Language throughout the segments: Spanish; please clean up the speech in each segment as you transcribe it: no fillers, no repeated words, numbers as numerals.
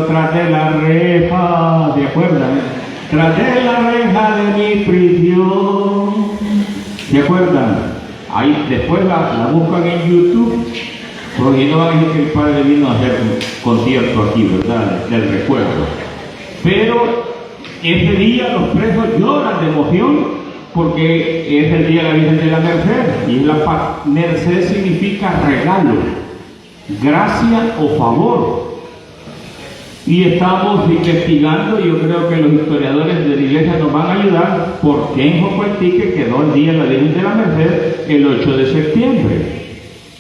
tras de la reja, ¿se acuerdan? Tras de la reja de mi prisión. ¿Se acuerdan? Ahí después la buscan en YouTube, porque no van a decir que el padre vino a hacer un concierto aquí, ¿verdad? Del recuerdo. Pero ese día los presos lloran de emoción porque es el día de la Virgen de la Merced, y merced significa regalo, gracia o favor. Y estamos investigando, y yo creo que los historiadores de la iglesia nos van a ayudar, por qué en Jocuentique quedó el día de la Virgen de la Merced el 8 de septiembre.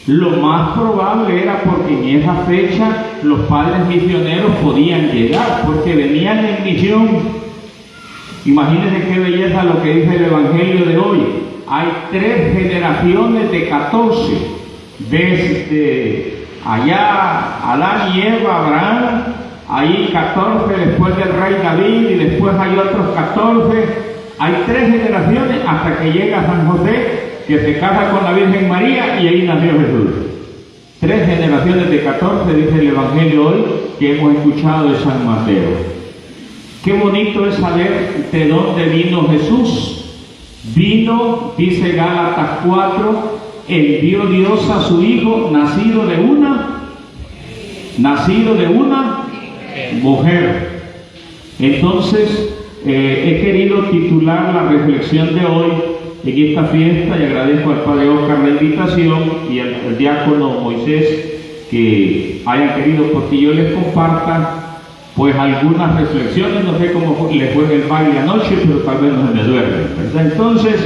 Lo más probable era porque en esa fecha los padres misioneros podían llegar, porque venían en misión. Imagínense qué belleza lo que dice el Evangelio de hoy. Hay 3 generaciones de 14. Desde allá Adán y Eva, Abraham, ahí 14 después del rey David, y después hay otros 14. Hay 3 generaciones hasta que llega San José, que se casa con la Virgen María, y ahí nació Jesús. 3 generaciones de 14, dice el Evangelio hoy, que hemos escuchado de San Mateo. Qué bonito es saber de dónde vino Jesús. Vino, dice Gálatas 4, envió Dios a su Hijo, nacido de una mujer. Entonces, he querido titular la reflexión de hoy en esta fiesta, y agradezco al Padre Oscar la invitación y al diácono Moisés que hayan querido, porque yo les comparta pues algunas reflexiones. No sé cómo les fue en el baile anoche, pero tal vez no se me duermen, ¿verdad? Entonces,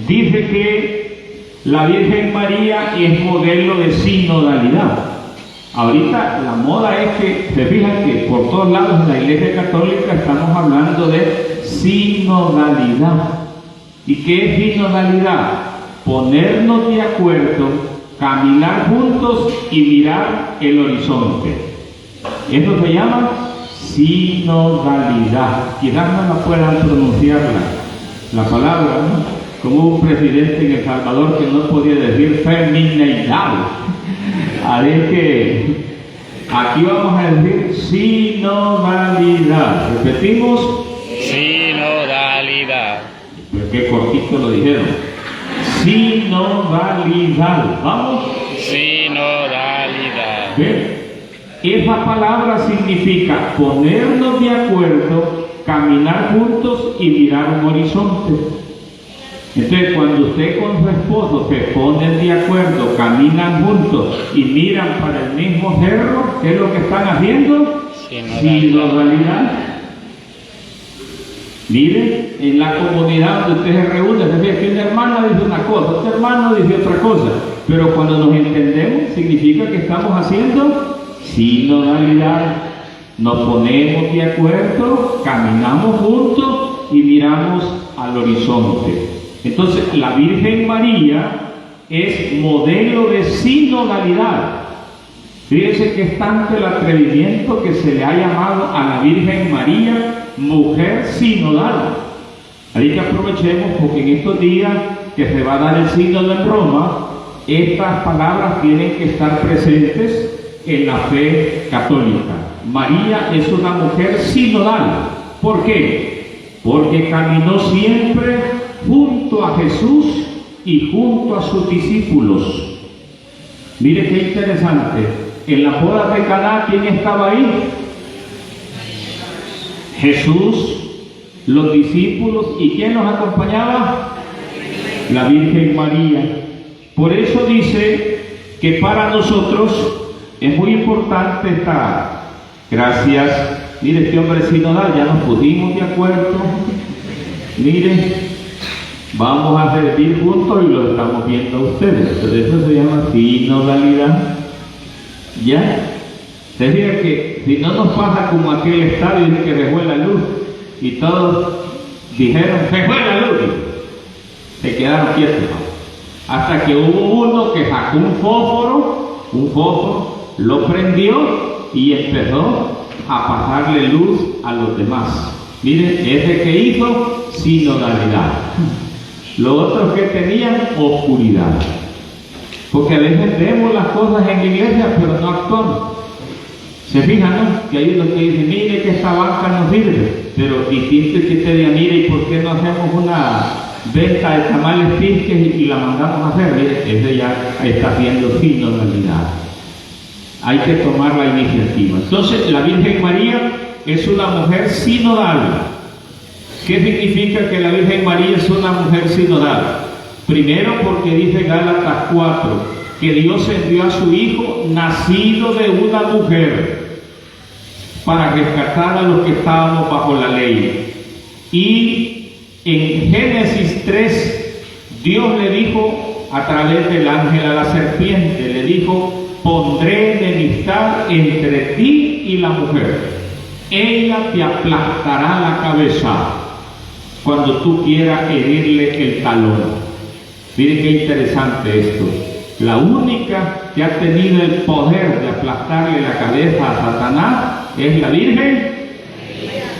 dice que la Virgen María es modelo de sinodalidad. Ahorita la moda es que, se fijan que por todos lados en la Iglesia Católica estamos hablando de sinodalidad. ¿Y qué es sinodalidad? Ponernos de acuerdo, caminar juntos y mirar el horizonte. Eso se llama sinodalidad. Quizás no la puedan pronunciar la palabra, ¿no? Como un presidente en El Salvador que no podía decir femineidad. Así que aquí vamos a decir sinodalidad. Repetimos. Sinodalidad. Qué cortito lo dijeron. Sinodalidad. ¿Vamos? Sinodalidad. Bien. Esa palabra significa ponernos de acuerdo, caminar juntos y mirar un horizonte. Entonces, cuando usted con su esposo se ponen de acuerdo, caminan juntos y miran para el mismo cerro, ¿qué es lo que están haciendo? Sinodalidad. Mire, en la comunidad donde usted se reúne, se ve que una hermana dice una cosa, otro hermano dice otra cosa, pero cuando nos entendemos, significa que estamos haciendo sinodalidad. Nos ponemos de acuerdo, caminamos juntos y miramos al horizonte. Entonces, la Virgen María es modelo de sinodalidad. Fíjense que es tanto el atrevimiento que se le ha llamado a la Virgen María mujer sinodal. Así que aprovechemos, porque en estos días que se va a dar el sínodo en Roma, estas palabras tienen que estar presentes en la fe católica. María es una mujer sinodal. ¿Por qué? Porque caminó siempre junto a Jesús y junto a sus discípulos. Mire qué interesante. En la boda de Caná, ¿quién estaba ahí? Jesús, los discípulos. ¿Y quién nos acompañaba? La Virgen María. Por eso dice que para nosotros es muy importante esta. Gracias. Mire, este hombre sinodal, ya nos pusimos de acuerdo. Mire, vamos a servir juntos y lo estamos viendo a ustedes. Entonces eso se llama sinodalidad. ¿Ya? Se dice que si no nos pasa como aquel estadio que se fue la luz y todos dijeron se fue la luz, se quedaron quietos, hasta que hubo uno que sacó un fósforo, lo prendió y empezó a pasarle luz a los demás. Miren, ese que hizo sinodalidad. Los otros que tenían oscuridad. Porque a veces vemos las cosas en la iglesia, pero no actuamos. Se fijan, ¿no? Que hay uno que dice, mire que esta banca no sirve, pero distinto es que usted diga, mire, ¿y por qué no hacemos una venta de tamales pisques y la mandamos a hacer? Mire, ese ya está haciendo sinodalidad. Hay que tomar la iniciativa. Entonces, la Virgen María es una mujer sinodal. ¿Qué significa que la Virgen María es una mujer sinodal? Primero, porque dice Gálatas 4, que Dios envió a su Hijo nacido de una mujer para rescatar a los que estábamos bajo la ley. Y en Génesis 3, Dios le dijo a través del ángel a la serpiente, le dijo, pondré enemistad entre ti y la mujer. Ella te aplastará la cabeza cuando tú quieras herirle el talón. Miren qué interesante esto. La única que ha tenido el poder de aplastarle la cabeza a Satanás es la Virgen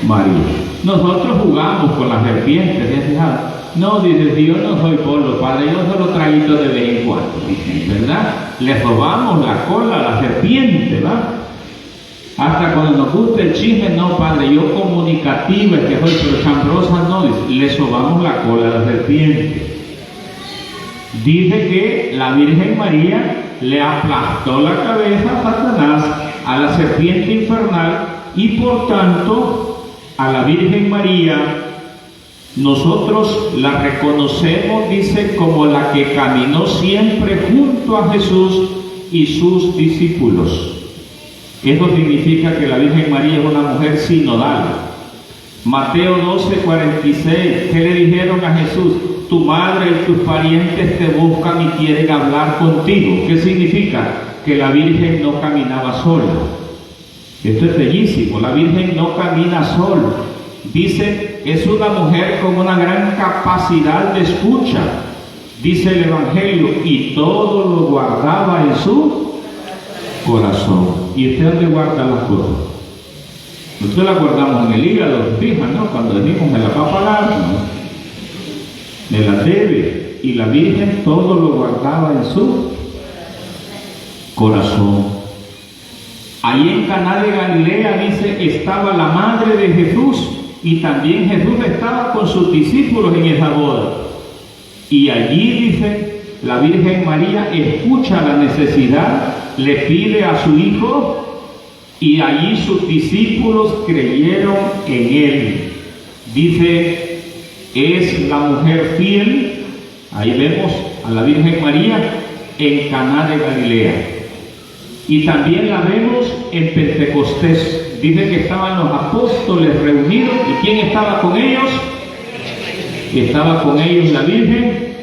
María. Nosotros jugamos con las serpientes, no, dice, si yo no soy polo, padre, yo solo traguito de vez en cuando, ¿verdad? Le robamos la cola a la serpiente, ¿verdad? Hasta cuando nos gusta el chisme, no, padre, yo comunicativa, que soy, pero chambrosa no, dice, le sobamos la cola a la serpiente. Dice que la Virgen María le aplastó la cabeza a Satanás, a la serpiente infernal, y por tanto a la Virgen María nosotros la reconocemos, dice, como la que caminó siempre junto a Jesús y sus discípulos. Eso significa que la Virgen María es una mujer sinodal. Mateo 12:46, ¿qué le dijeron a Jesús? Tu madre y tus parientes te buscan y quieren hablar contigo. ¿Qué significa? Que la Virgen no caminaba sola. Esto es bellísimo, la Virgen no camina sola. Dice, es una mujer con una gran capacidad de escucha. Dice el Evangelio, y todo lo guardaba en su corazón. ¿Y usted dónde guarda las cosas? Nosotros las guardamos en el hígado, fija, ¿no? Cuando decimos me la va a pagar, ¿no? Me la debe, y la Virgen todo lo guardaba en su corazón. Ahí en Caná de Galilea, dice, estaba la madre de Jesús, y también Jesús estaba con sus discípulos en esa boda. Y allí, dice, la Virgen María escucha la necesidad, le pide a su Hijo, y allí sus discípulos creyeron en Él. Dice, es la mujer fiel, ahí vemos a la Virgen María en Caná de Galilea. Y también la vemos en Pentecostés. Dice que estaban los apóstoles reunidos. ¿Y quién estaba con ellos? Estaba con ellos la Virgen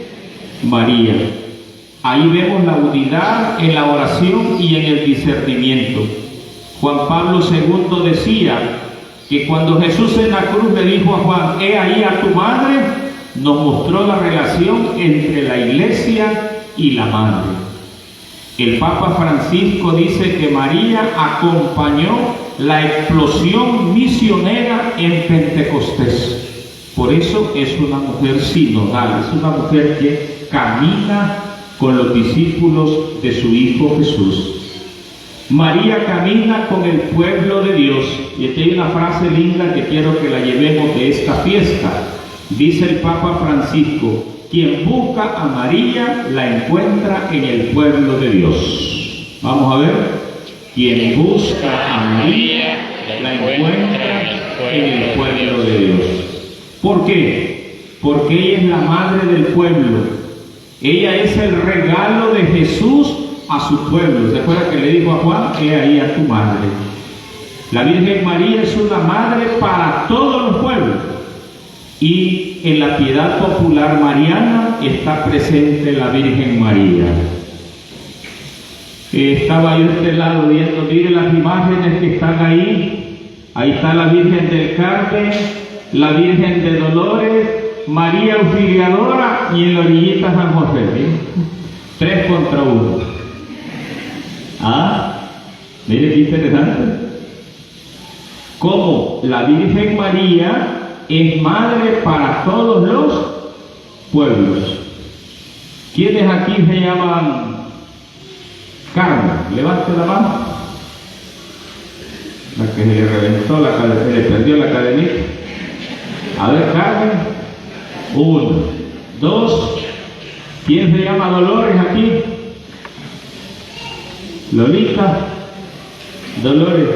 María. Ahí vemos la unidad en la oración y en el discernimiento. Juan Pablo II decía que cuando Jesús en la cruz le dijo a Juan, he ahí a tu madre, nos mostró la relación entre la iglesia y la madre. El Papa Francisco dice que María acompañó la explosión misionera en Pentecostés. Por eso es una mujer sinodal, es una mujer que camina con los discípulos de su Hijo Jesús. María camina con el pueblo de Dios. Y aquí hay una frase linda que quiero que la llevemos de esta fiesta. Dice el Papa Francisco, quien busca a María la encuentra en el pueblo de Dios. Vamos a ver. Quien busca a María la encuentra en el pueblo de Dios. ¿Por qué? Porque ella es la madre del pueblo. Ella es el regalo de Jesús a su pueblo. ¿Se acuerda que le dijo a Juan? He ahí a tu madre. La Virgen María es una madre para todos los pueblos. Y en la piedad popular mariana está presente la Virgen María. Estaba yo a este lado viendo, mire las imágenes que están ahí. Ahí está la Virgen del Carmen, la Virgen de Dolores, María Auxiliadora y en la orillita San José. ¿Sí? 3 contra 1. Mire qué interesante. Como la Virgen María es madre para todos los pueblos. ¿Quiénes aquí se llaman Carmen? Levante la mano. Esa que se le reventó la cadena, se le perdió la cadenita. A ver, Carmen. 1, 2. ¿Quién se llama Dolores aquí? Lolita. Dolores.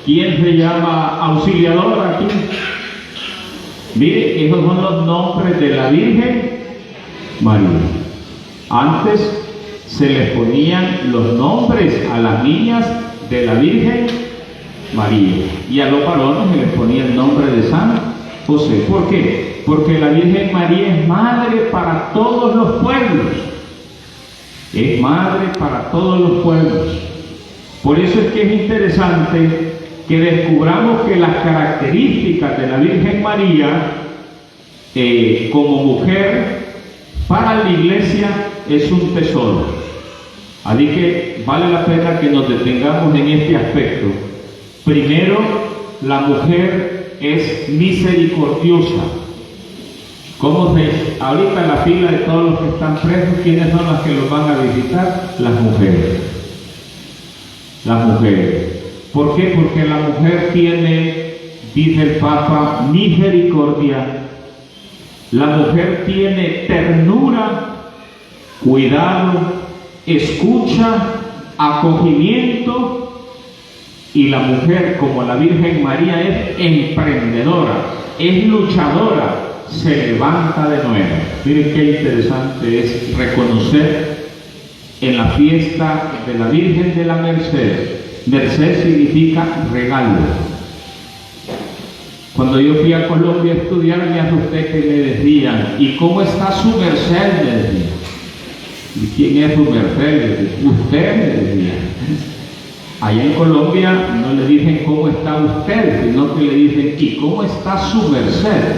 ¿Quién se llama Auxiliadora aquí? Mire, esos son los nombres de la Virgen María. Antes se les ponían los nombres a las niñas de la Virgen María y a los varones se les ponía el nombre de San José. ¿Por qué? Porque la Virgen María es madre para todos los pueblos. Es madre para todos los pueblos. Por eso es que es interesante que descubramos que las características de la Virgen María como mujer para la Iglesia es un tesoro. Así que vale la pena que nos detengamos en este aspecto. Primero, la mujer es misericordiosa. ¿Cómo se? Ahorita en la fila de todos los que están presos, ¿quiénes son las que los van a visitar? Las mujeres. Las mujeres. ¿Por qué? Porque la mujer tiene, dice el Papa, misericordia. La mujer tiene ternura, cuidado, escucha, acogimiento. Y la mujer, como la Virgen María, es emprendedora, es luchadora, se levanta de nuevo. Miren qué interesante es reconocer en la fiesta de la Virgen de la Merced. Merced significa regalo. Cuando yo fui a Colombia a estudiar, me asusté que me decían, ¿y cómo está su merced? Me decían. ¿Y quién es su merced? Usted, me decía. Allá en Colombia no le dicen cómo está usted, sino que le dicen, ¿y cómo está su merced?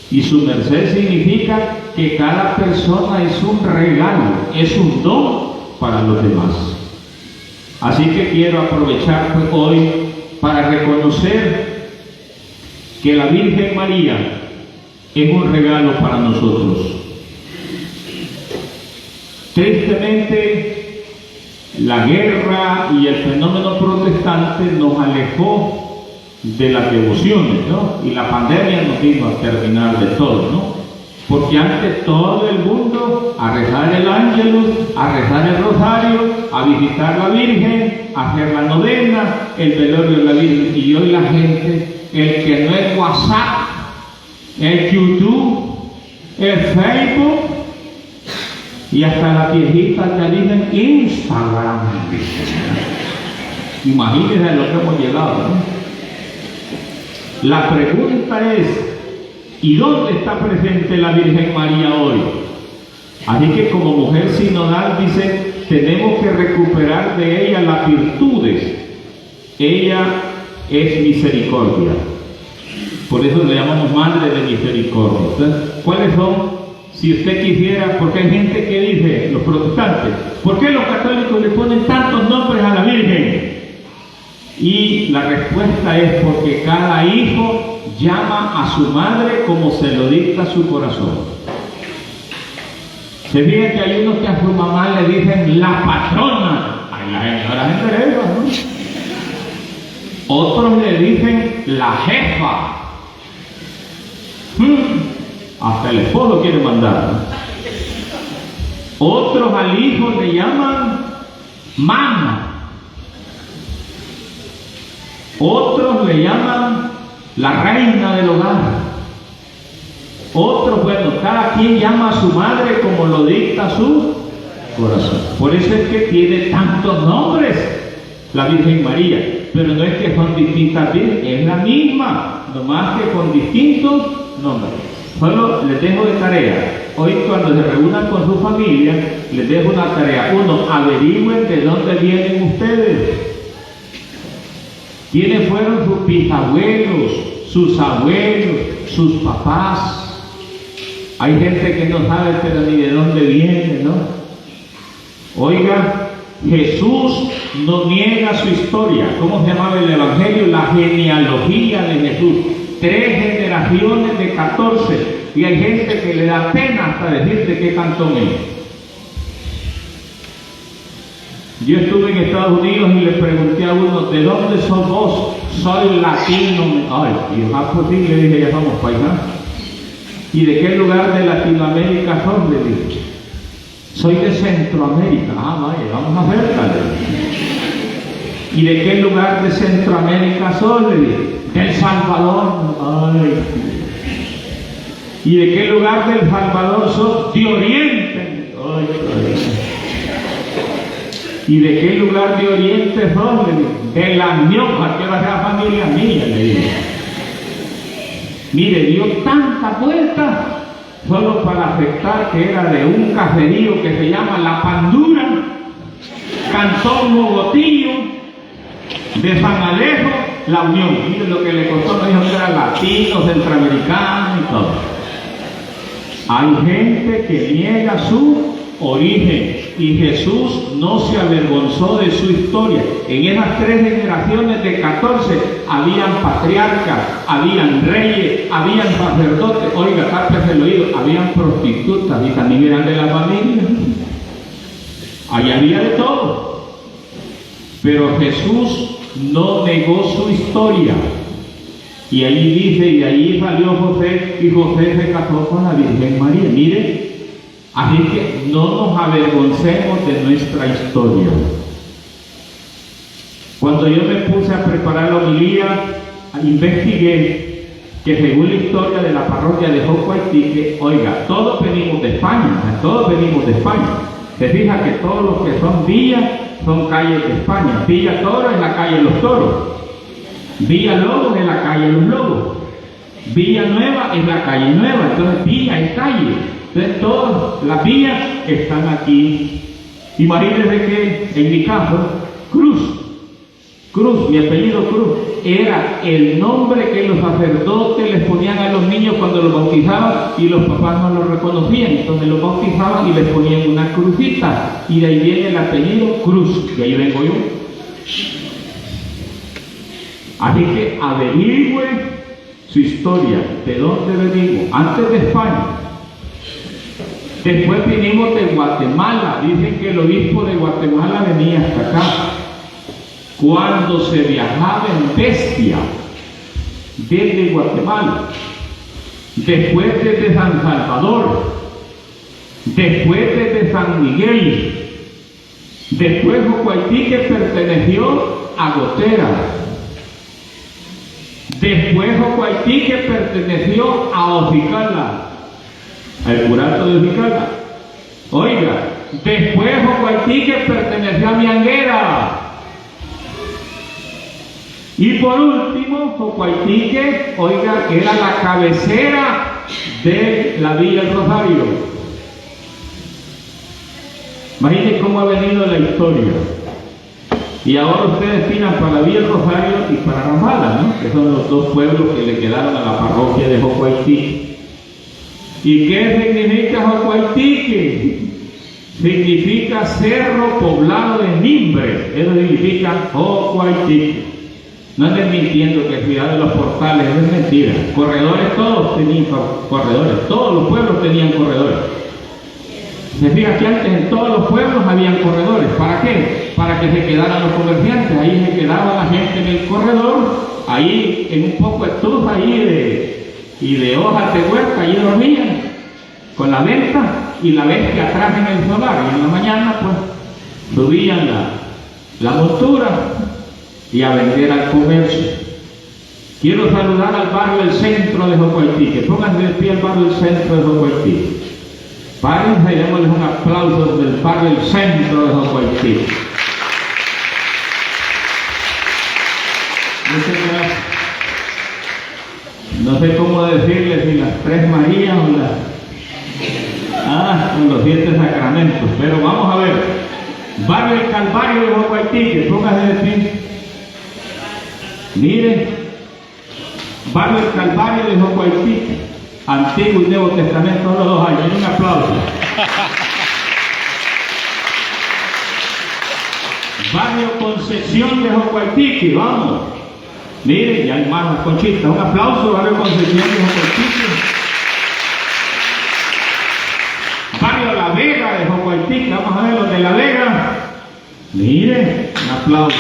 Y su merced significa que cada persona es un regalo, es un don para los demás. Así que quiero aprovechar hoy para reconocer que la Virgen María es un regalo para nosotros. Tristemente, la guerra y el fenómeno protestante nos alejó de las devociones, ¿no? Y la pandemia nos vino a terminar de todo, ¿no? Porque antes todo el mundo a rezar el ángelus, a rezar el rosario, a visitar la Virgen, a hacer la novena, el velorio de la Virgen. Y hoy la gente, el que no es WhatsApp, el YouTube, el Facebook, y hasta las viejitas ya dicen Instagram. Imagínense lo que hemos llegado, ¿no? La pregunta es, ¿y dónde está presente la Virgen María hoy? Así que como mujer sinodal dice, tenemos que recuperar de ella las virtudes. Ella es misericordia. Por eso le llamamos Madre de Misericordia. Entonces, ¿cuáles son? Si usted quisiera, porque hay gente que dice, los protestantes, ¿por qué los católicos le ponen tantos nombres a la Virgen? Y la respuesta es porque cada hijo llama a su madre como se lo dicta su corazón. Se fija que hay unos que a su mamá le dicen la patrona. Ay, la gente le dice, ¿no? Otros le dicen la jefa. Hasta el esposo quiere mandar, ¿no? Otros al hijo le llaman mamá. Otros le llaman la reina del hogar. Otros, bueno, cada quien llama a su madre como lo dicta su corazón. Por eso es que tiene tantos nombres la Virgen María. Pero no es que son distintas virgen, es la misma, nomás que con distintos nombres. Solo les dejo de tarea. Hoy cuando se reúnan con su familia, les dejo una tarea. Uno, averigüen de dónde vienen ustedes. ¿Quiénes fueron sus bisabuelos, sus abuelos, sus papás? Hay gente que no sabe pero ni de dónde viene, ¿no? Oiga, Jesús no niega su historia. ¿Cómo se llamaba el Evangelio? La genealogía de Jesús. 3 generaciones de 14. Y hay gente que le da pena hasta decirte qué cantón es. Yo estuve en Estados Unidos y le pregunté a uno, ¿de dónde sos vos? Soy latino. Ay, y pues sí, le dije, ya somos paisanos. ¿Y de qué lugar de Latinoamérica sos? Le dije, soy de Centroamérica. Ah, vaya, vamos a ver, dale. ¿Y de qué lugar de Centroamérica sos? Le dije, del Salvador. Ay. ¿Y de qué lugar del Salvador sos? De Oriente. Ay, ay. ¿Y de qué lugar de Oriente sos? Le dije, de la Ñoja, que va a ser la familia mía, le dije. Mire, dio tanta vuelta solo para aceptar que era de un caserío que se llama La Pandura, Cantón Mogotillo, de San Alejo, La Unión. Mire lo que le costó, me dijo que era latino, centroamericano y todo. Hay gente que niega su origen y Jesús no se avergonzó de su historia. En esas 3 generaciones de 14 habían patriarcas, habían reyes, habían sacerdotes, oiga, tápese el oído, habían prostitutas y también eran de la familia. Ahí había de todo. Pero Jesús no negó su historia. Y ahí dice, y ahí salió José, y José se casó con la Virgen María. Mire, así que no nos avergoncemos de nuestra historia. Cuando yo me puse a preparar la homilía, investigué que según la historia de la parroquia de Jocoaitique, oiga, todos venimos de España, todos venimos de España. Se fija que todos los que son villas son calles de España. Villa Toro es la calle de los Toros. Villa Lobos es la calle de los Lobos. Villa Nueva es la calle Nueva. Entonces villa es calle. Entonces todas las villas están aquí. Imagínense que en mi caso, Cruz, mi apellido Cruz, era el nombre que los sacerdotes les ponían a los niños cuando los bautizaban y los papás no los reconocían. Entonces los bautizaban y les ponían una crucita. Y de ahí viene el apellido Cruz. Y ahí vengo yo. Así que averigüe su historia, de dónde venimos, antes de España. Después vinimos de Guatemala. Dicen que el obispo de Guatemala venía hasta acá cuando se viajaba en bestia desde Guatemala, después desde San Salvador, después desde San Miguel, después Jocoaitique perteneció a Gotera. Después Jocoaitique perteneció a Ojicala, al curato de Ojicala. Oiga, después Jocoaitique perteneció a Mianguera. Y por último, Jocoaitique, oiga, era la cabecera de la Villa del Rosario. Imagínense cómo ha venido la historia. Y ahora ustedes tiran para la Villa del Rosario y para Ramala, ¿no? Que son los 2 pueblos que le quedaron a la parroquia de Jocoaitique. ¿Y qué significa Jocoaitique? Significa cerro poblado de mimbres. Eso significa Jocoaitique. No anden mintiendo que Ciudad de los Portales, es mentira. Corredores, todos tenían corredores. Todos los pueblos tenían corredores. Se fija que antes en todos los pueblos habían corredores. ¿Para qué? Para que se quedaran los comerciantes. Ahí se quedaba la gente en el corredor, ahí en un poco de estufa y de hojas de huerta, ahí dormían con la venta y la bestia atrás en el solar. Y en la mañana pues subían la montura y a vender al comercio. Quiero saludar al barrio del centro de Jocoaitique. Pónganse de pie al barrio del centro de Jocoaitique. Párense y démosles un aplauso del barrio del centro de Jocoaitique. No sé cómo decirles si las 3 Marías o los 7 sacramentos, pero vamos a ver. Barrio del Calvario de Jocoaitique, pónganse de pie. Mire, barrio del Calvario de Jocoaitique, Antiguo y Nuevo Testamento, los 2 años. Un aplauso. Barrio Concepción de Jocoaitique, vamos. Mire, ya hay más las conchitas. Un aplauso, barrio Concepción de Jocoaitique. Barrio La Vega de Jocoaitique, vamos a ver los de La Vega. Mire, un aplauso,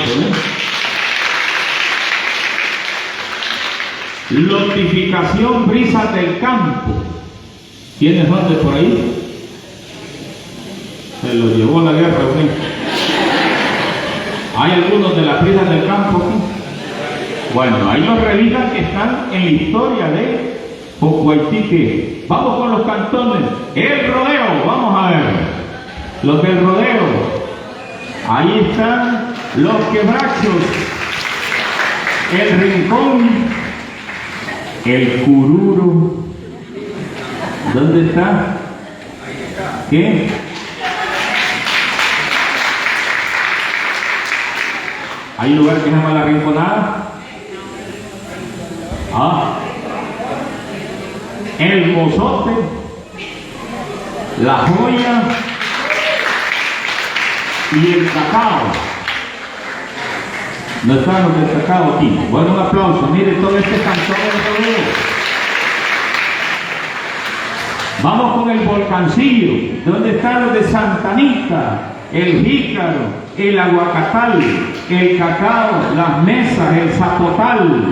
Lotificación Brisas del Campo. ¿Quiénes son de por ahí? Se lo llevó la guerra, ¿sí? ¿Hay algunos de las brisas del campo aquí? Bueno, ahí los revisan que están en la historia de Jocoaitique. Vamos con los cantones. El rodeo, vamos a ver. Los del rodeo. Ahí están los quebrachos, el rincón, el cururo. ¿Dónde está? ¿Qué? ¿Hay un lugar que se llama La Rinconada? El mozote, la joya y el cacao. No están los del cacao aquí. Bueno, un aplauso. Mire todo este cantón de rodeo. Vamos con el volcancillo. ¿Dónde están los de Santa Anita? El jícaro, el aguacatal, el cacao, las mesas, el zapotal,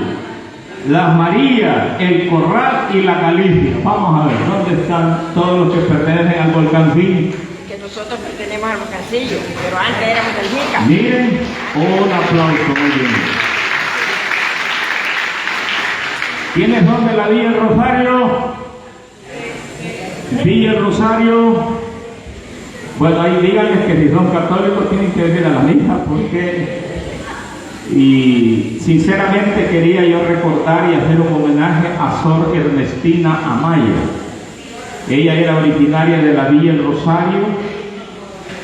las Marías, el Corral y la Galicia. Vamos a ver, ¿dónde están todos los que pertenecen al volcancillo? Que nosotros pertenecemos al volcancillo, pero antes éramos del jícaro. Miren, un aplauso, muy bien. ¿Quiénes son de la Villa del Rosario? Villa del Rosario. Bueno, ahí díganles que si son católicos tienen que venir a la misa, porque... Y sinceramente quería yo recordar y hacer un homenaje a Sor Ernestina Amaya. Ella era originaria de la Villa del Rosario.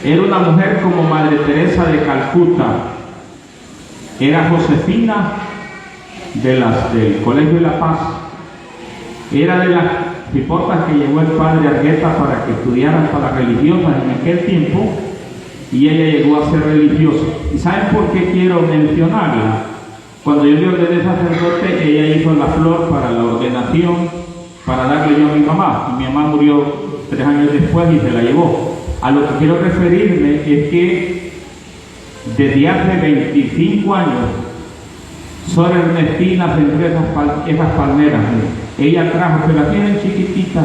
Era una mujer como Madre Teresa de Calcuta. Era Josefina del Colegio de la Paz. Era de las hipotas que llevó el padre Argueta para que estudiaran para religiosas en aquel tiempo, y ella llegó a ser religiosa. ¿Y saben por qué quiero mencionarla? Cuando yo me ordené sacerdote, ella hizo la flor para la ordenación, para darle yo a mi mamá, y mi mamá murió 3 años después y se la llevó. A lo que quiero referirme es que desde hace 25 años Sor Ernestina sembró esas palmeras. Ella trajo, que las tienen chiquititas,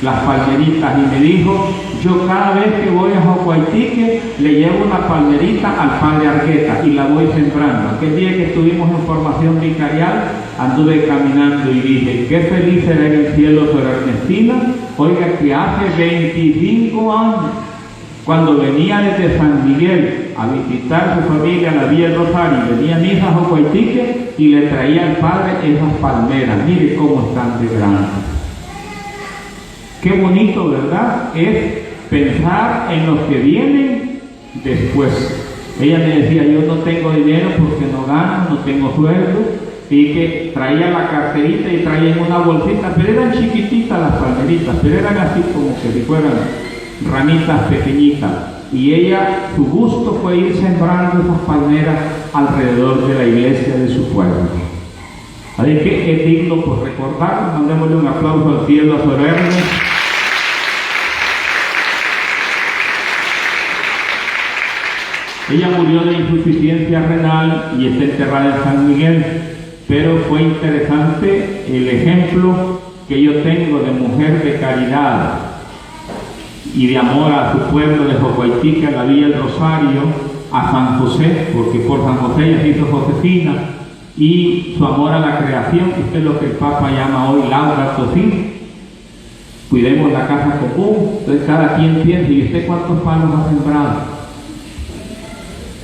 las palmeritas, y me dijo: yo cada vez que voy a Jocoaitique le llevo una palmerita al padre Argueta y la voy sembrando. Aquel día que estuvimos en formación vicarial, anduve caminando y dije: qué feliz será en el cielo Sor Ernestina. Oiga, que hace 25 años, cuando venía desde San Miguel a visitar a su familia a la Villa del Rosario, venía a misa a Jocoaitique y le traía al padre esas palmeras. Mire cómo están de grandes. Qué bonito, ¿verdad? Es pensar en los que vienen después. Ella me decía: yo no tengo dinero porque no gano, no tengo sueldo, y que traía la carterita y traía en una bolsita, pero eran chiquititas las palmeritas, pero eran así como que si fueran ramitas pequeñitas. Y ella, su gusto fue ir sembrando esas palmeras alrededor de la iglesia de su pueblo. Así que es digno por recordar. Mandémosle un aplauso al cielo a Sor Ernestina. Ella murió de insuficiencia renal y está enterrada en San Miguel, pero fue interesante el ejemplo que yo tengo de mujer de caridad y de amor a su pueblo de Jocoaitique, a la Villa del Rosario, a San José, porque por San José ella se hizo Josefina, y su amor a la creación, que es lo que el Papa llama hoy Laudato Si. Cuidemos la casa común. Entonces cada quien piensa: ¿y usted cuántos palos ha sembrado?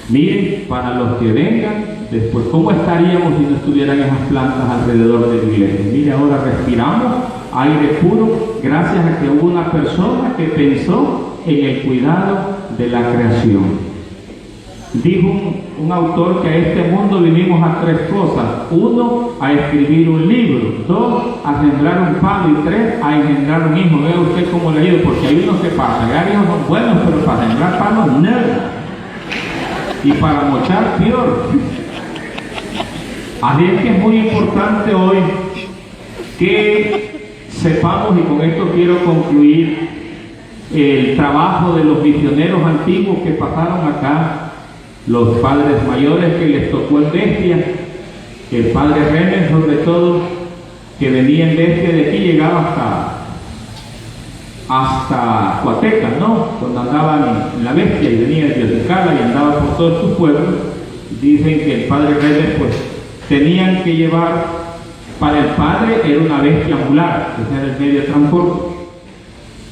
Miren, para los que vengan después, ¿cómo estaríamos si no estuvieran esas plantas alrededor de la iglesia? Mire, ahora respiramos aire puro gracias a que hubo una persona que pensó en el cuidado de la creación. Dijo un autor que a este mundo vinimos a 3 cosas: 1, a escribir un libro; 2, a sembrar un palo; y 3, a engendrar un hijo. Vea usted cómo le ha ido, porque hay unos que para pegar hijos son buenos, pero para sembrar palos nada, y para mochar peor. Así es que es muy importante hoy que sepamos, y con esto quiero concluir, el trabajo de los misioneros antiguos que pasaron acá, los padres mayores que les tocó en bestia, el padre René sobre todo, que venía en bestia de aquí, llegaba hasta Coateca, ¿no? Cuando andaban en la bestia y venía de Yoticala y andaba por todos sus pueblos. Dicen que el padre René, pues, tenían que llevar, para el padre era una bestia mular, ese era el medio de transporte.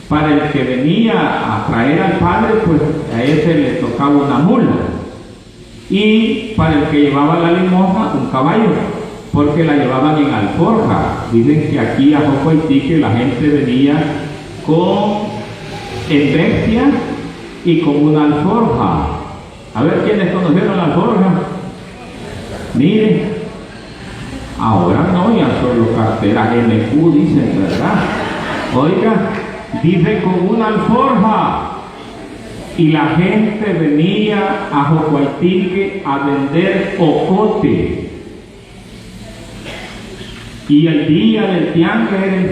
Para el que venía a traer al padre, pues a ese le tocaba una mula. Y para el que llevaba la limosna, un caballo, porque la llevaban en alforja. Dicen que aquí a Jocoití que la gente venía en bestia y con una alforja. A ver quiénes conocieron la alforja. Miren, ahora no, ya solo carteras MQ dicen, ¿verdad? Oiga, dice con una alforja. Y la gente venía a Jocoitique a vender ocote. Y el día del tiangue era el